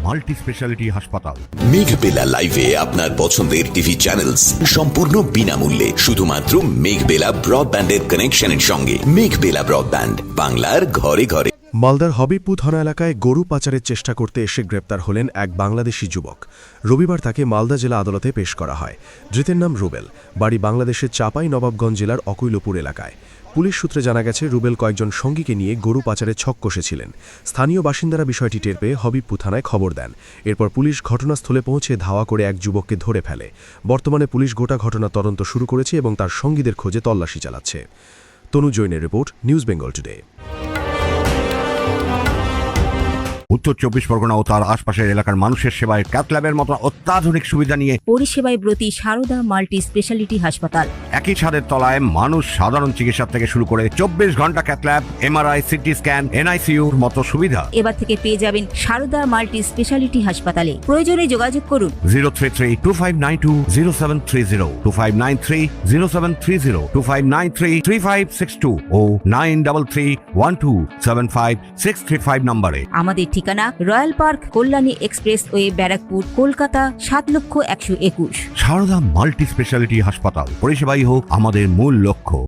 Multi speciality হাসপাতাল। মেঘবেলা লাইভে আপনার পছন্দের টিভি চ্যানেলস সম্পূর্ণ বিনামূল্যে, শুধুমাত্র মেঘবেলা ব্রডব্যান্ডের কানেকশনের সঙ্গে। মেঘবেলা ব্রডব্যান্ড, বাংলার ঘরে ঘরে। মালদার হবিবপুর থানা এলাকায় গরু পাচারের চেষ্টা করতে এসে গ্রেপ্তার হলেন এক বাংলাদেশি যুবক। রবিবার তাকে মালদা জেলা আদালতে পেশ করা হয়। ধৃতের নাম রুবেল, বাড়ি বাংলাদেশের চাঁপাই নবাবগঞ্জ জেলার অকৈলপুর এলাকায়। পুলিশ সূত্রে জানা গেছে, রুবেল কয়েকজন সঙ্গীকে নিয়ে গরু পাচারের ছক কষেছিলেন। স্থানীয় বাসিন্দারা বিষয়টি টের পেয়ে হবিবপুর থানায় খবর দেন। এরপর পুলিশ ঘটনাস্থলে পৌঁছে ধাওয়া করে এক যুবককে ধরে ফেলে। বর্তমানে পুলিশ গোটা ঘটনা তদন্ত শুরু করেছে এবং তার সঙ্গীদের খোঁজে তল্লাশি চালাচ্ছে। তনু জৈনের রিপোর্ট, নিউজ বেঙ্গল টুডে। উত্তর 24 পরগনা ও তার আশপাশের এলাকার মানুষের সেবায় ক্যাথ ল্যাবের মতো অত্যাধুনিক সুবিধা নিয়ে পরিষেবায় ব্রতী সারদা মাল্টি স্পেশালিটি হাসপাতাল। একই ছাদের তলায় মানুষ সাধারণ চিকিৎসা থেকে শুরু করে 24 ঘন্টা cath lab, MRI, CT scan, এনআইসিইউর মতো সুবিধা এবার থেকে পেয়ে যাবেন সারদা মাল্টি স্পেশালিটি হাসপাতালে। প্রয়োজনে যোগাযোগ করুন 033-2592-0730, 2593-0730, 2593-3562 ও 9331275635 নম্বরে। আমাদের ঠিকানা Royal Park, Kalyani expressway, Barrackpore, Kolkata 7,121,000। Sarada multi speciality হাসপাতাল, পরিষেবাই হোক আমাদের মূল লক্ষ্য।